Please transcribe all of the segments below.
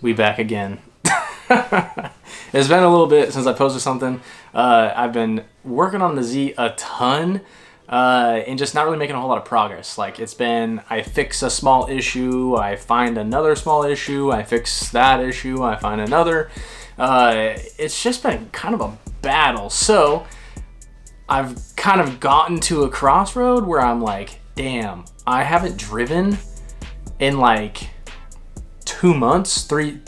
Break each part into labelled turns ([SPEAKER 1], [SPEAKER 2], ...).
[SPEAKER 1] We back again. It's been a little bit since I posted something. I've been working on the Z a ton and just not really making a whole lot of progress. Like it's been, I fix a small issue, I find another small issue, I fix that issue, I find another. It's just been kind of a battle. So I've kind of gotten to a crossroad where I'm like, damn, I haven't driven in like 2 months, 3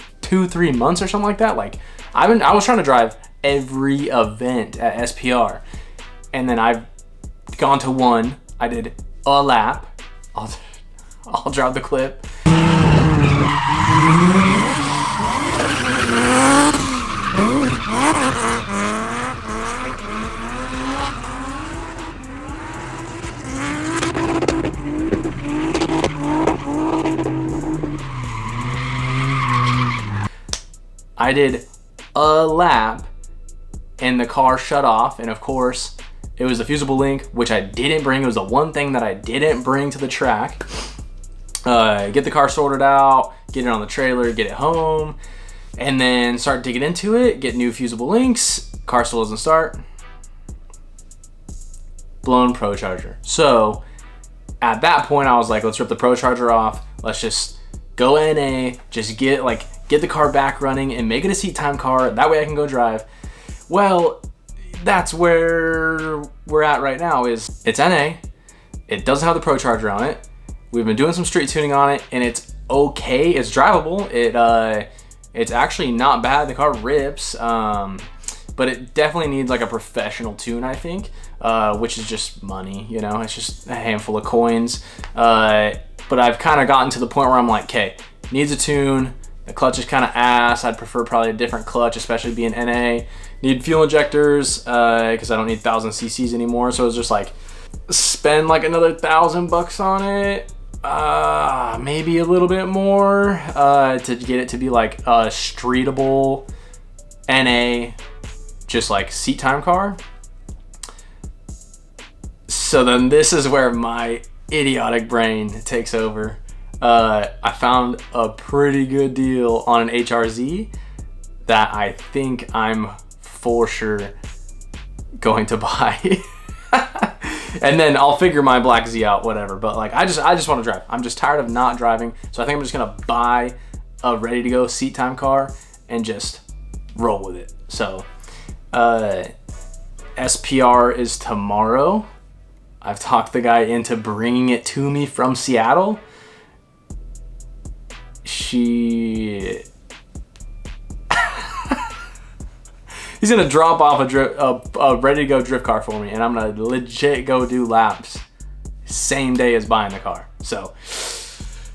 [SPEAKER 1] months or something like that. Like I was trying to drive every event at SPR, and then I've gone to one. I did a lap. I'll drop the clip. I did a lap and the car shut off, and of course it was the fusible link, which I didn't bring. It was the one thing that I didn't bring to the track. Get the car sorted out, get it on the trailer, get it home, and then start digging into it, get new fusible links. Car still doesn't start. Blown Pro Charger. So at that point I was like, let's rip the Pro Charger off. Let's just go NA, just get the car back running and make it a seat time car. That way I can go drive. Well, that's where we're at right now. Is it's NA. It doesn't have the Pro Charger on it. We've been doing some street tuning on it, and it's okay. It's drivable. It's actually not bad. The car rips, but it definitely needs like a professional tune, I think, which is just money. You know, it's just a handful of coins. But I've kind of gotten to the point where I'm like, okay, needs a tune. The clutch is kind of ass. I'd prefer probably a different clutch, especially being NA. Need fuel injectors because I don't need 1,000 cc's anymore. So it's just like spend like another $1,000 on it, maybe a little bit more to get it to be like a streetable NA, just like seat time car. So then this is where my idiotic brain takes over. I found a pretty good deal on an HRZ that I think I'm for sure going to buy. And then I'll figure my Black Z out, whatever. But like I just want to drive. I'm just tired of not driving. So I think I'm just gonna buy a ready to go seat time car and just roll with it. So SPR is tomorrow. I've talked the guy into bringing it to me from Seattle. He's gonna drop off a ready to go drift car for me, and I'm gonna legit go do laps same day as buying the car. So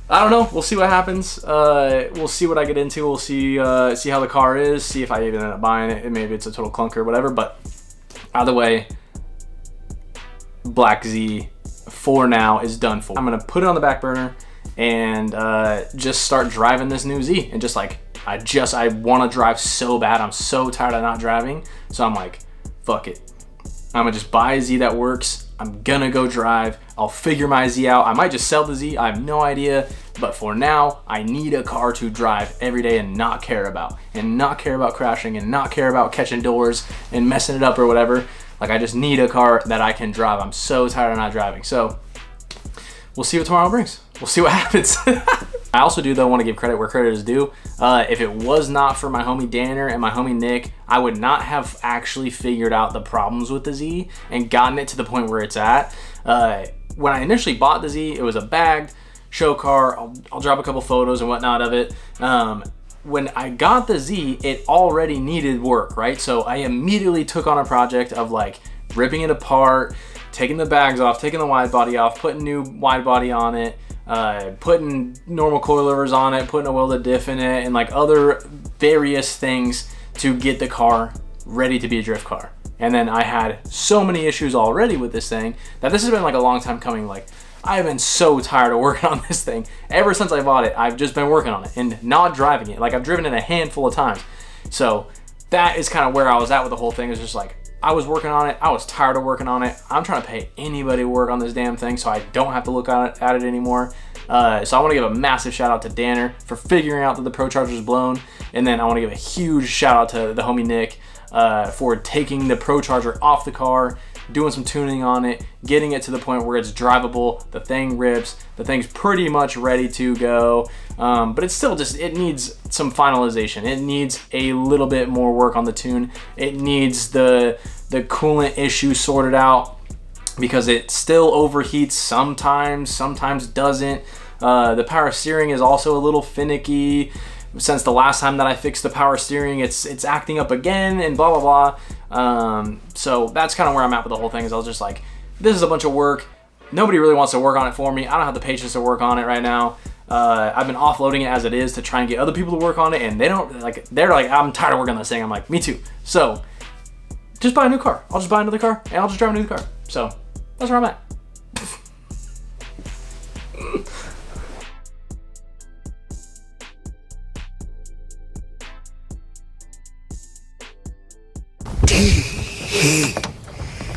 [SPEAKER 1] I don't know. We'll see what happens. We'll see what I get into. We'll see how the car is. See if I even end up buying it. Maybe it's a total clunker or whatever. But either way, Black Z for now is done for. I'm gonna put it on the back burner and just start driving this new Z, and just like I want to drive so bad. I'm so tired of not driving, so I'm like, fuck it, I'm gonna just buy a Z that works. I'm gonna go drive. I'll figure my Z out. I might just sell the Z, I have no idea, but for now I need a car to drive every day and not care about crashing and not care about catching doors and messing it up or whatever. Like I just need a car that I can drive. I'm so tired of not driving. So we'll see what tomorrow brings. We'll see what happens. I also do though want to give credit where credit is due. If it was not for my homie Danner and my homie Nick, I would not have actually figured out the problems with the Z and gotten it to the point where it's at. When I initially bought the Z, it was a bagged show car. I'll drop a couple photos and whatnot of it. When I got the Z, it already needed work, right? So I immediately took on a project of like ripping it apart, taking the bags off, taking the wide body off, putting new wide body on it, putting normal coilovers on it, putting a welded diff in it, and like other various things to get the car ready to be a drift car. And then I had so many issues already with this thing that this has been like a long time coming. Like I've been so tired of working on this thing. Ever since I bought it, I've just been working on it and not driving it. Like I've driven it a handful of times. So that is kind of where I was at with the whole thing. It's just like, I was working on it. I was tired of working on it. I'm trying to pay anybody to work on this damn thing so I don't have to look at it anymore. So I want to give a massive shout out to Danner for figuring out that the Pro Charger is blown. And then I want to give a huge shout out to the homie Nick for taking the Pro Charger off the car, doing some tuning on it, getting it to the point where it's drivable, the thing rips, the thing's pretty much ready to go, but it's still just, it needs some finalization. It needs a little bit more work on the tune. It needs the coolant issue sorted out because it still overheats sometimes doesn't. The power steering is also a little finicky. Since the last time that I fixed the power steering, it's acting up again and blah, blah, blah. So that's kind of where I'm at with the whole thing. Is I was just like, this is a bunch of work. Nobody really wants to work on it for me. I don't have the patience to work on it right now. I've been offloading it as it is to try and get other people to work on it, and they're like, I'm tired of working on this thing. I'm like, me too. So just buy a new car. I'll just buy another car and I'll just drive a new car. So that's where I'm at.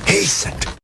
[SPEAKER 2] Hey, Santa.